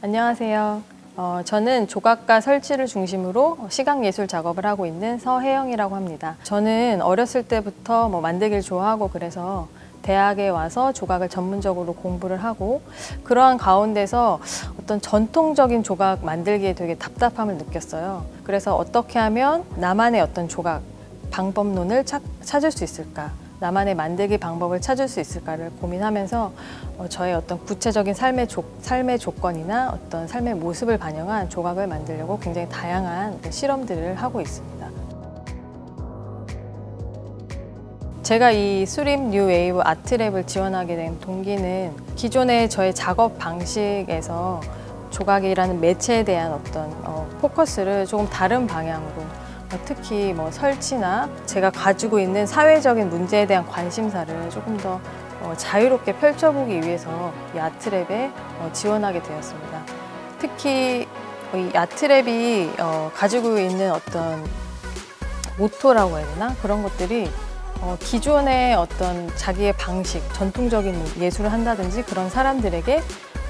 안녕하세요. 저는 조각과 설치를 중심으로 시각예술 작업을 하고 있는 서혜영이라고 합니다. 저는 어렸을 때부터 만들기를 좋아하고 그래서 대학에 와서 조각을 전문적으로 공부를 하고 그러한 가운데서 어떤 전통적인 조각 만들기에 되게 답답함을 느꼈어요. 그래서 어떻게 하면 나만의 어떤 조각 방법론을 찾을 수 있을까? 나만의 만들기 방법을 찾을 수 있을까를 고민하면서 저의 어떤 구체적인 삶의 조건이나 어떤 삶의 모습을 반영한 조각을 만들려고 굉장히 다양한 실험들을 하고 있습니다. 제가 이 수림 뉴 웨이브 아트랩을 지원하게 된 동기는 기존의 저의 작업 방식에서 조각이라는 매체에 대한 어떤 포커스를 조금 다른 방향으로 특히 설치나 제가 가지고 있는 사회적인 문제에 대한 관심사를 조금 더 자유롭게 펼쳐보기 위해서 이 아트랩에 지원하게 되었습니다. 특히 이 아트랩이 가지고 있는 어떤 모토라고 해야 되나? 그런 것들이 기존의 어떤 자기의 방식, 전통적인 예술을 한다든지 그런 사람들에게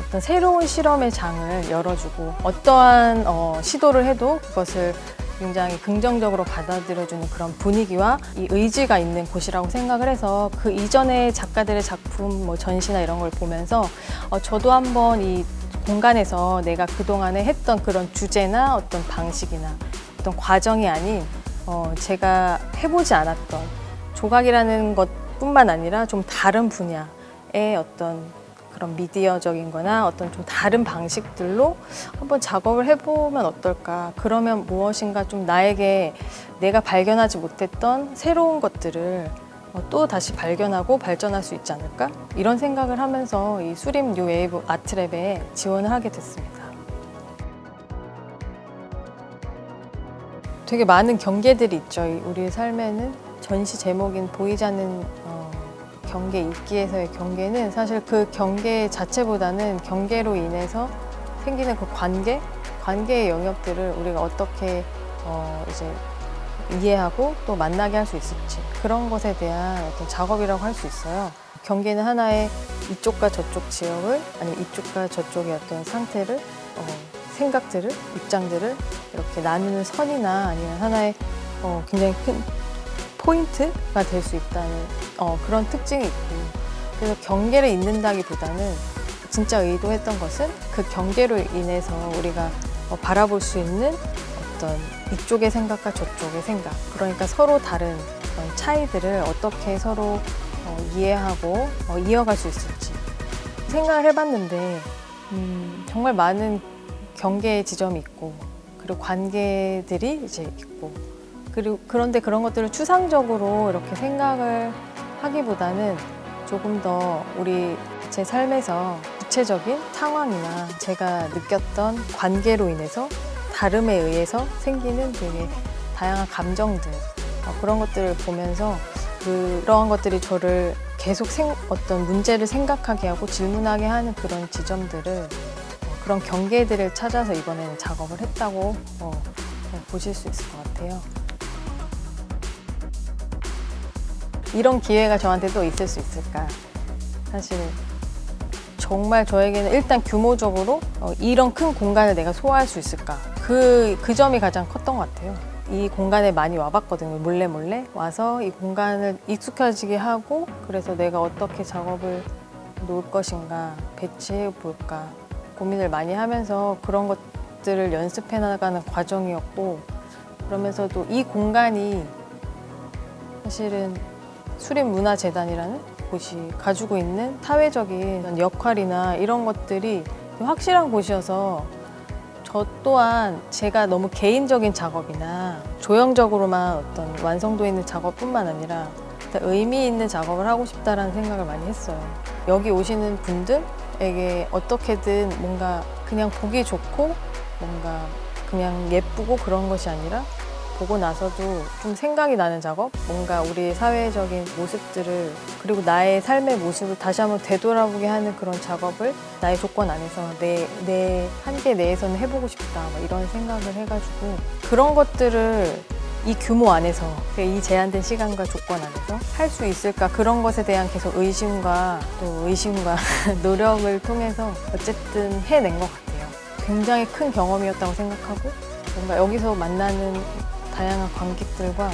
어떤 새로운 실험의 장을 열어주고 어떠한 시도를 해도 그것을 굉장히 긍정적으로 받아들여주는 그런 분위기와 이 의지가 있는 곳이라고 생각을 해서 그 이전의 작가들의 작품, 전시나 이런 걸 보면서 저도 한번 이 공간에서 내가 그동안에 했던 그런 주제나 어떤 방식이나 어떤 과정이 아닌 제가 해보지 않았던 조각이라는 것뿐만 아니라 좀 다른 분야의 어떤 그런 미디어적인 거나 어떤 좀 다른 방식들로 한번 작업을 해보면 어떨까. 그러면 무엇인가 좀 나에게 내가 발견하지 못했던 새로운 것들을 또 다시 발견하고 발전할 수 있지 않을까? 이런 생각을 하면서 이 수림 뉴 웨이브 아트랩에 지원을 하게 됐습니다. 되게 많은 경계들이 있죠. 우리의 삶에는 전시 제목인 보이지 않는 경계, 있기에서의 경계는 사실 그 경계 자체보다는 경계로 인해서 생기는 그 관계의 영역들을 우리가 어떻게 이제 이해하고 또 만나게 할 수 있을지 그런 것에 대한 어떤 작업이라고 할 수 있어요. 경계는 하나의 이쪽과 저쪽 지역을 아니면 이쪽과 저쪽의 어떤 상태를 생각들을 입장들을 이렇게 나누는 선이나 아니면 하나의 굉장히 큰 포인트가 될 수 있다는 그런 특징이 있고 그래서 경계를 잇는다기보다는 진짜 의도했던 것은 그 경계로 인해서 우리가 바라볼 수 있는 어떤 이쪽의 생각과 저쪽의 생각 그러니까 서로 다른 그런 차이들을 어떻게 서로 이해하고 이어갈 수 있을지 생각을 해봤는데 정말 많은 경계의 지점이 있고 그리고 관계들이 이제 있고 그런데 그런 것들을 추상적으로 이렇게 생각을 하기보다는 조금 더 제 삶에서 구체적인 상황이나 제가 느꼈던 관계로 인해서 다름에 의해서 생기는 되게 다양한 감정들 그런 것들을 보면서 그러한 것들이 저를 계속 어떤 문제를 생각하게 하고 질문하게 하는 그런 지점들을 그런 경계들을 찾아서 이번에는 작업을 했다고 보실 수 있을 것 같아요. 이런 기회가 저한테 또 있을 수 있을까? 사실 정말 저에게는 일단 규모적으로 이런 큰 공간을 내가 소화할 수 있을까? 그 점이 가장 컸던 것 같아요. 이 공간에 많이 와봤거든요. 몰래 와서 이 공간을 익숙해지게 하고 그래서 내가 어떻게 작업을 놓을 것인가, 배치해 볼까 고민을 많이 하면서 그런 것들을 연습해 나가는 과정이었고 그러면서도 이 공간이 사실은 수림문화재단이라는 곳이 가지고 있는 사회적인 역할이나 이런 것들이 확실한 곳이어서 저 또한 제가 너무 개인적인 작업이나 조형적으로만 어떤 완성도 있는 작업뿐만 아니라 의미 있는 작업을 하고 싶다라는 생각을 많이 했어요. 여기 오시는 분들에게 어떻게든 뭔가 그냥 보기 좋고 뭔가 그냥 예쁘고 그런 것이 아니라 보고 나서도 좀 생각이 나는 작업? 뭔가 우리 사회적인 모습들을 그리고 나의 삶의 모습을 다시 한번 되돌아보게 하는 그런 작업을 나의 조건 안에서 내 한계 내에서는 해보고 싶다 이런 생각을 해가지고 그런 것들을 이 규모 안에서 이 제한된 시간과 조건 안에서 할 수 있을까 그런 것에 대한 계속 의심과 노력을 통해서 어쨌든 해낸 것 같아요. 굉장히 큰 경험이었다고 생각하고 뭔가 여기서 만나는 다양한 관객들과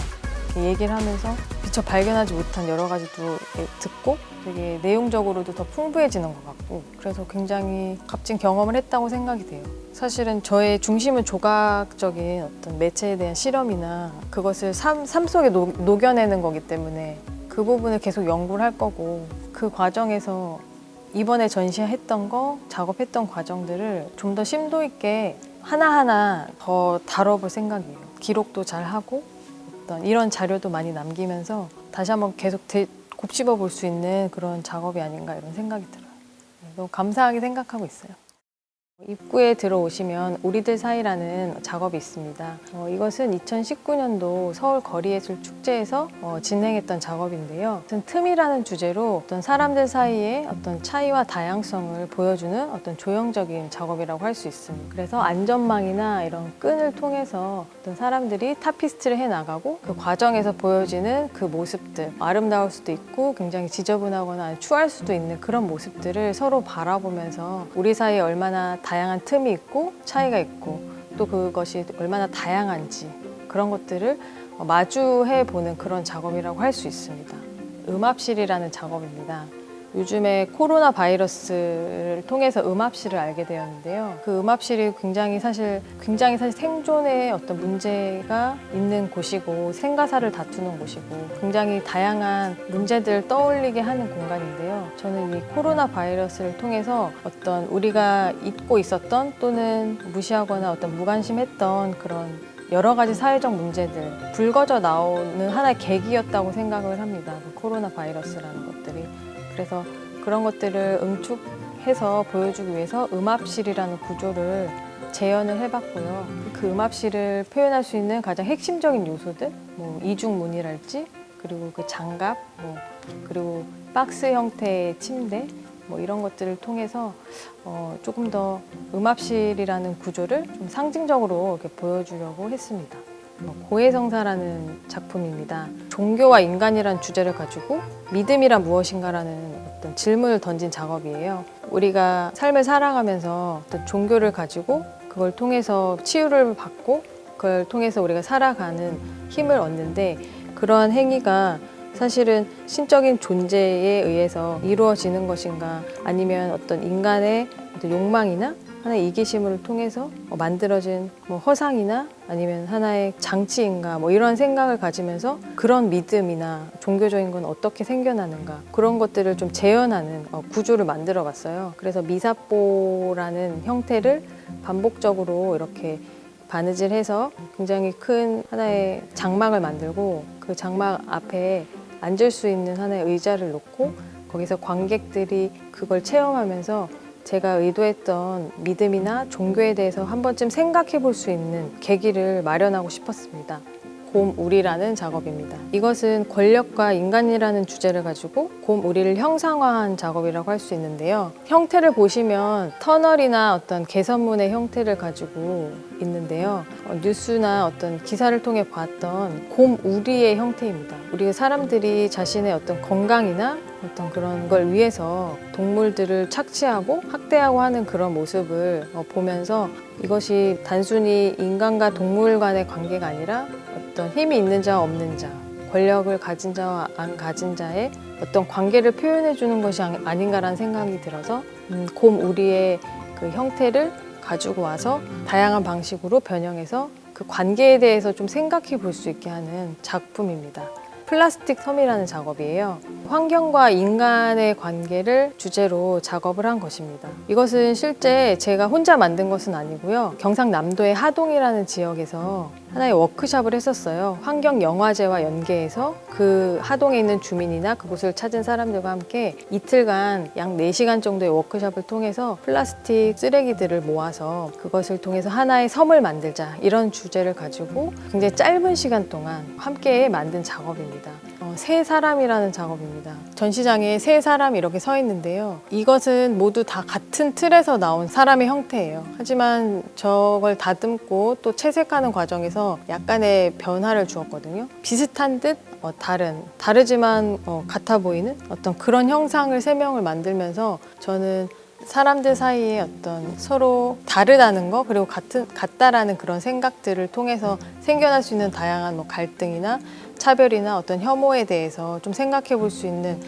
이렇게 얘기를 하면서 미처 발견하지 못한 여러 가지도 듣고 되게 내용적으로도 더 풍부해지는 것 같고 그래서 굉장히 값진 경험을 했다고 생각이 돼요. 사실은 저의 중심은 조각적인 어떤 매체에 대한 실험이나 그것을 삶 속에 녹여내는 거기 때문에 그 부분을 계속 연구를 할 거고 그 과정에서 이번에 전시했던 거, 작업했던 과정들을 좀 더 심도 있게 하나하나 더 다뤄볼 생각이에요. 기록도 잘 하고 어떤 이런 자료도 많이 남기면서 다시 한번 계속 곱씹어 볼 수 있는 그런 작업이 아닌가 이런 생각이 들어요. 너무 감사하게 생각하고 있어요. 입구에 들어오시면 우리들 사이라는 작업이 있습니다. 이것은 2019년도 서울 거리예술축제에서 진행했던 작업인데요. 어떤 틈이라는 주제로 어떤 사람들 사이의 어떤 차이와 다양성을 보여주는 어떤 조형적인 작업이라고 할 수 있습니다. 그래서 안전망이나 이런 끈을 통해서 어떤 사람들이 타피스트를 해나가고 그 과정에서 보여지는 그 모습들, 아름다울 수도 있고 굉장히 지저분하거나 추할 수도 있는 그런 모습들을 서로 바라보면서 우리 사이에 얼마나 다양한 틈이 있고 차이가 있고 또 그것이 얼마나 다양한지 그런 것들을 마주해 보는 그런 작업이라고 할 수 있습니다. 음압실이라는 작업입니다. 요즘에 코로나 바이러스를 통해서 음압실을 알게 되었는데요. 그 음압실이 굉장히 사실 생존에 어떤 문제가 있는 곳이고 생가사를 다투는 곳이고 굉장히 다양한 문제들을 떠올리게 하는 공간인데요. 저는 이 코로나 바이러스를 통해서 어떤 우리가 잊고 있었던 또는 무시하거나 어떤 무관심했던 그런 여러 가지 사회적 문제들 불거져 나오는 하나의 계기였다고 생각을 합니다. 그 코로나 바이러스라는 것들이. 그래서 그런 것들을 응축해서 보여주기 위해서 음압실이라는 구조를 재현을 해봤고요. 그 음압실을 표현할 수 있는 가장 핵심적인 요소들, 이중문이랄지, 그리고 그 장갑, 그리고 박스 형태의 침대, 이런 것들을 통해서 조금 더 음압실이라는 구조를 좀 상징적으로 이렇게 보여주려고 했습니다. 고해성사라는 작품입니다. 종교와 인간이라는 주제를 가지고 믿음이란 무엇인가라는 어떤 질문을 던진 작업이에요. 우리가 삶을 살아가면서 어떤 종교를 가지고 그걸 통해서 치유를 받고 그걸 통해서 우리가 살아가는 힘을 얻는데 그러한 행위가 사실은 신적인 존재에 의해서 이루어지는 것인가 아니면 어떤 인간의 어떤 욕망이나 하나의 이기심을 통해서 만들어진 허상이나 아니면 하나의 장치인가 이런 생각을 가지면서 그런 믿음이나 종교적인 건 어떻게 생겨나는가 그런 것들을 좀 재현하는 구조를 만들어 봤어요. 그래서 미사뽀라는 형태를 반복적으로 이렇게 바느질해서 굉장히 큰 하나의 장막을 만들고 그 장막 앞에 앉을 수 있는 하나의 의자를 놓고 거기서 관객들이 그걸 체험하면서 제가 의도했던 믿음이나 종교에 대해서 한 번쯤 생각해 볼 수 있는 계기를 마련하고 싶었습니다. 곰우리라는 작업입니다. 이것은 권력과 인간이라는 주제를 가지고 곰우리를 형상화한 작업이라고 할 수 있는데요. 형태를 보시면 터널이나 어떤 개선문의 형태를 가지고 있는데요. 뉴스나 어떤 기사를 통해 봤던 곰우리의 형태입니다. 우리 사람들이 자신의 어떤 건강이나 어떤 그런 걸 위해서 동물들을 착취하고 학대하고 하는 그런 모습을 보면서 이것이 단순히 인간과 동물 간의 관계가 아니라 어떤 힘이 있는 자와 없는 자, 권력을 가진 자와 안 가진 자의 어떤 관계를 표현해 주는 것이 아닌가라는 생각이 들어서 곰우리의 그 형태를 가지고 와서 다양한 방식으로 변형해서 그 관계에 대해서 좀 생각해 볼 수 있게 하는 작품입니다. 플라스틱 섬이라는 작업이에요. 환경과 인간의 관계를 주제로 작업을 한 것입니다. 이것은 실제 제가 혼자 만든 것은 아니고요. 경상남도의 하동이라는 지역에서 하나의 워크숍을 했었어요. 환경 영화제와 연계해서 그 하동에 있는 주민이나 그곳을 찾은 사람들과 함께 이틀간 약 4시간 정도의 워크숍을 통해서 플라스틱 쓰레기들을 모아서 그것을 통해서 하나의 섬을 만들자, 이런 주제를 가지고 굉장히 짧은 시간 동안 함께 만든 작업입니다. 세 사람이라는 작업입니다. 전시장에 세 사람이 이렇게 서 있는데요. 이것은 모두 다 같은 틀에서 나온 사람의 형태예요. 하지만 저걸 다듬고 또 채색하는 과정에서 약간의 변화를 주었거든요. 비슷한 듯 다르지만 같아 보이는 어떤 그런 형상을 세 명을 만들면서 저는 사람들 사이에 어떤 서로 다르다는 거, 그리고 같다라는 그런 생각들을 통해서 생겨날 수 있는 다양한 갈등이나 차별이나 어떤 혐오에 대해서 좀 생각해 볼 수 있는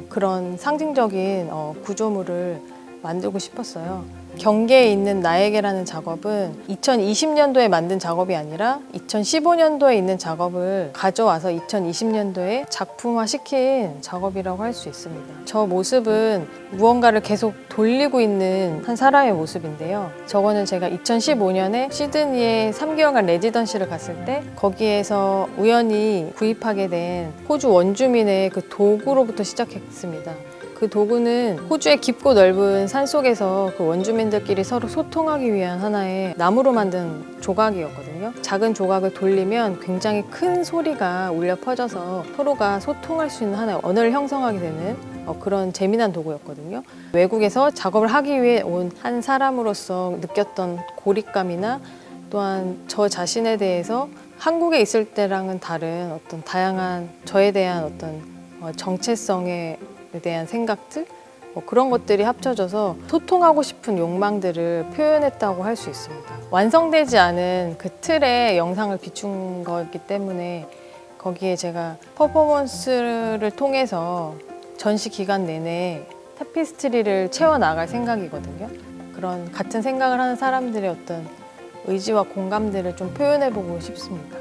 그런 상징적인 구조물을 만들고 싶었어요. 경계에 있는 나에게라는 작업은 2020년도에 만든 작업이 아니라 2015년도에 있는 작업을 가져와서 2020년도에 작품화시킨 작업이라고 할 수 있습니다. 저 모습은 무언가를 계속 돌리고 있는 한 사람의 모습인데요. 저거는 제가 2015년에 시드니에 3개월간 레지던시를 갔을 때 거기에서 우연히 구입하게 된 호주 원주민의 그 도구로부터 시작했습니다. 그 도구는 호주의 깊고 넓은 산속에서 그 원주민들끼리 서로 소통하기 위한 하나의 나무로 만든 조각이었거든요. 작은 조각을 돌리면 굉장히 큰 소리가 울려 퍼져서 서로가 소통할 수 있는 하나의 언어를 형성하게 되는 그런 재미난 도구였거든요. 외국에서 작업을 하기 위해 온 한 사람으로서 느꼈던 고립감이나 또한 저 자신에 대해서 한국에 있을 때랑은 다른 어떤 다양한 저에 대한 어떤 정체성에 대한 생각들, 그런 것들이 합쳐져서 소통하고 싶은 욕망들을 표현했다고 할 수 있습니다. 완성되지 않은 그 틀에 영상을 비춘 거기 때문에 거기에 제가 퍼포먼스를 통해서 전시 기간 내내 타피스트리를 채워나갈 생각이거든요. 그런 같은 생각을 하는 사람들의 어떤 의지와 공감들을 좀 표현해보고 싶습니다.